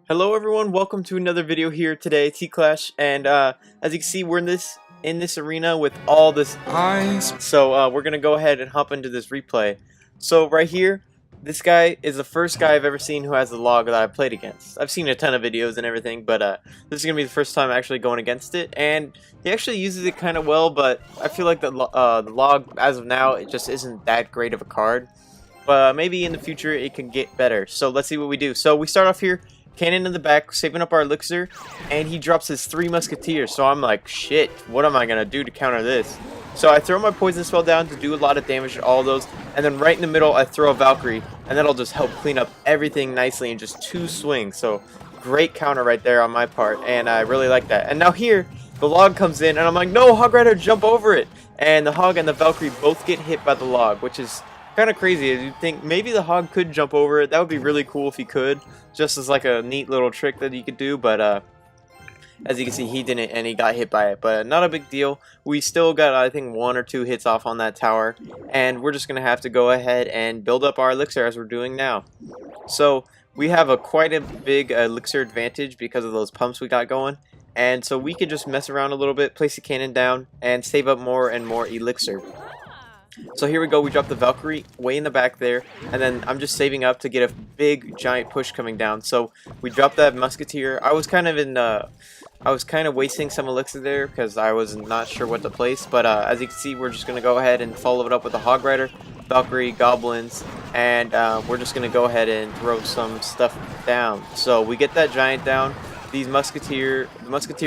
Hello everyone, welcome to another video here today, T-Clash, and as you can see we're in this arena with all this ice. So we're gonna go ahead and hop into this replay. So right here, this guy is the first guy I've ever seen who has the log that I've played against. I've seen a ton of videos and everything, but this is gonna be the first time actually going against it, and he actually uses it kind of well, but I feel like the log as of now it just isn't that great of a card. But maybe in the future it can get better. So let's see what we do. So we start off here. Cannon in the back, saving up our elixir, and he drops his 3 musketeers. So I'm like, shit, what am I gonna do to counter this? So I throw my poison spell down to do a lot of damage to all those, and then right in the middle I throw a Valkyrie, and that'll just help clean up everything nicely in just 2 swings. So great counter right there on my part, and I really like that. And now here, the log comes in, and I'm like, no, Hog Rider, jump over it! And the Hog and the Valkyrie both get hit by the log, which is kind of crazy. You'd think maybe the Hog could jump over it. That would be really cool if he could, just as like a neat little trick that he could do, but as you can see he didn't, and he got hit by it, but not a big deal. We still got, I think, 1 or 2 hits off on that tower, and we're just gonna have to go ahead and build up our elixir as we're doing now. So we have quite a big elixir advantage because of those pumps we got going, and so we could just mess around a little bit, place a cannon down, and save up more and more elixir. So here we go, we drop the Valkyrie way in the back there, and then I'm just saving up to get a big giant push coming down. So we dropped that musketeer. I was kind of wasting some elixir there because I was not sure what to place, but as you can see, we're just gonna go ahead and follow it up with a Hog Rider, Valkyrie, goblins, and we're just gonna go ahead and throw some stuff down. So we get that giant down. The musketeer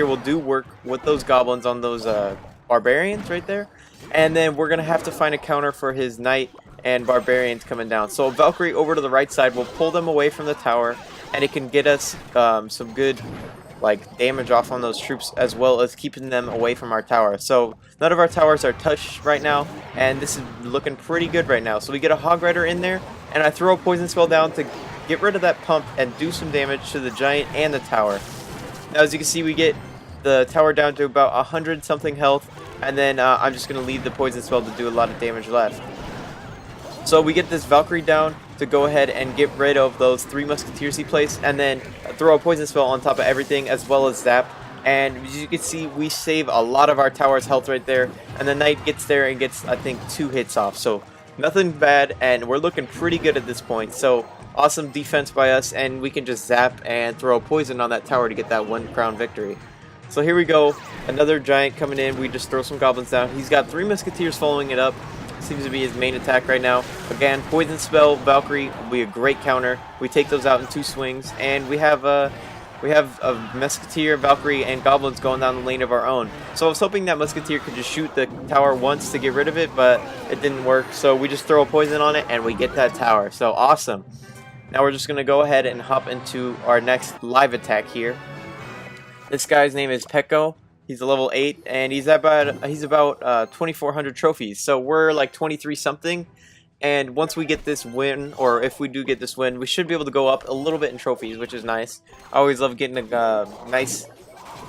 will do work with those goblins on those barbarians right there. And then we're going to have to find a counter for his knight and barbarians coming down. So Valkyrie over to the right side will pull them away from the tower, and it can get us some good damage off on those troops, as well as keeping them away from our tower. So none of our towers are touched right now, and this is looking pretty good right now. So we get a Hog Rider in there, and I throw a poison spell down to get rid of that pump and do some damage to the giant and the tower. Now as you can see, we get the tower down to about 100 something health, and then I'm just going to leave the poison spell to do a lot of damage left. So we get this Valkyrie down to go ahead and get rid of those 3 musketeers he placed, and then throw a poison spell on top of everything, as well as zap. And as you can see, we save a lot of our tower's health right there, and the knight gets there and gets, I think, 2 hits off. So nothing bad, and we're looking pretty good at this point. So awesome defense by us, and we can just zap and throw poison on that tower to get that 1 crown victory. So here we go, another giant coming in. We just throw some goblins down. He's got 3 musketeers following it up. Seems to be his main attack right now. Again, poison spell, Valkyrie will be a great counter. We take those out in 2 swings, and we have a musketeer, Valkyrie, and goblins going down the lane of our own. So I was hoping that musketeer could just shoot the tower once to get rid of it, but it didn't work. So we just throw a poison on it, and we get that tower. So awesome. Now we're just gonna go ahead and hop into our next live attack here. This guy's name is Pekko. He's a level 8, and he's about 2,400 trophies. So we're like 23 something. And once we get this win, or if we do get this win, we should be able to go up a little bit in trophies, which is nice. I always love getting a nice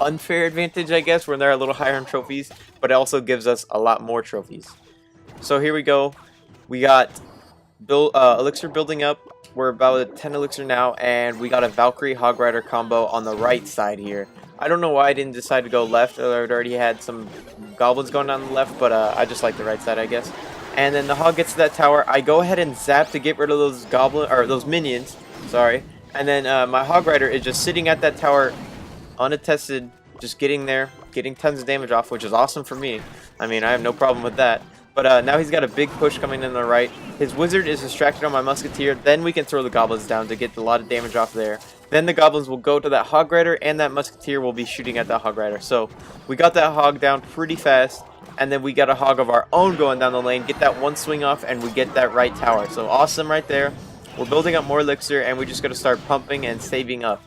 unfair advantage, I guess, when they're a little higher in trophies, but it also gives us a lot more trophies. So here we go. We got elixir building up. We're about at 10 elixir now, and we got a Valkyrie Hog Rider combo on the right side here. I don't know why I didn't decide to go left. I already had some goblins going down the left, but I just like the right side, I guess. And then the Hog gets to that tower. I go ahead and zap to get rid of those minions. Sorry. And then my Hog Rider is just sitting at that tower, unattested, just getting there, getting tons of damage off, which is awesome for me. I mean, I have no problem with that. But now he's got a big push coming in on the right. His wizard is distracted on my musketeer. Then we can throw the goblins down to get a lot of damage off there. Then the goblins will go to that Hog Rider, and that musketeer will be shooting at that Hog Rider. So we got that Hog down pretty fast, and then we got a Hog of our own going down the lane, get that 1 swing off, and we get that right tower. So awesome right there. We're building up more elixir, and we just got to start pumping and saving up.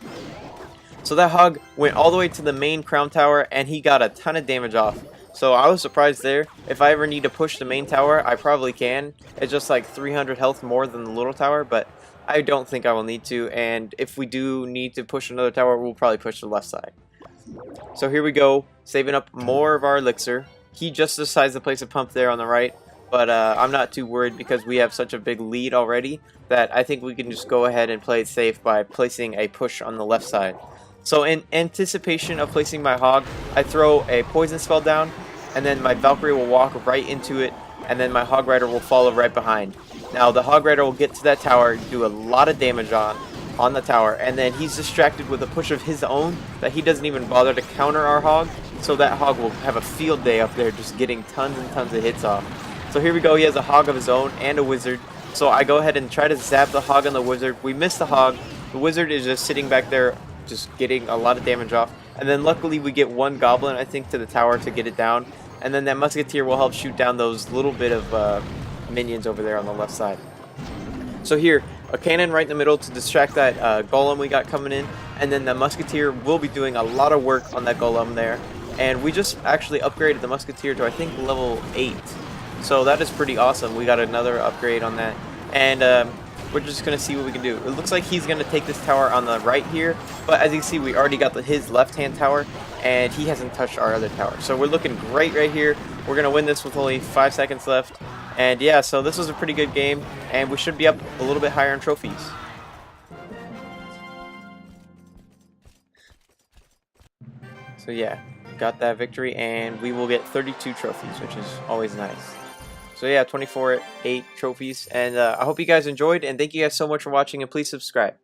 So that Hog went all the way to the main crown tower, and he got a ton of damage off. So I was surprised there. If I ever need to push the main tower, I probably can. It's just like 300 health more than the little tower, but I don't think I will need to. And if we do need to push another tower, we'll probably push the left side. So here we go, saving up more of our elixir. He just decides to place a pump there on the right. but I'm not too worried because we have such a big lead already that I think we can just go ahead and play it safe by placing a push on the left side. So in anticipation of placing my hog, I throw a poison spell down, and then my Valkyrie will walk right into it, and then my Hog Rider will follow right behind. Now the Hog Rider will get to that tower, do a lot of damage on the tower, and then he's distracted with a push of his own that he doesn't even bother to counter our Hog, so that Hog will have a field day up there just getting tons and tons of hits off. So here we go, he has a Hog of his own and a Wizard, so I go ahead and try to zap the Hog on the Wizard. We miss the Hog, the Wizard is just sitting back there just getting a lot of damage off, and then luckily we get one Goblin, I think, to the tower to get it down, and then that Musketeer will help shoot down those little bit of minions over there on the left side. So here, a cannon right in the middle to distract that golem we got coming in, and then the Musketeer will be doing a lot of work on that golem there, and we just actually upgraded the Musketeer to I think level 8, so that is pretty awesome. We got another upgrade on that, and we're just going to see what we can do. It looks like he's going to take this tower on the right here, but as you can see, we already got his left-hand tower, and he hasn't touched our other tower. So we're looking great right here. We're going to win this with only 5 seconds left. And yeah, so this was a pretty good game, and we should be up a little bit higher in trophies. So yeah, got that victory, and we will get 32 trophies, which is always nice. So yeah, 24-8 trophies, and I hope you guys enjoyed, and thank you guys so much for watching, and please subscribe.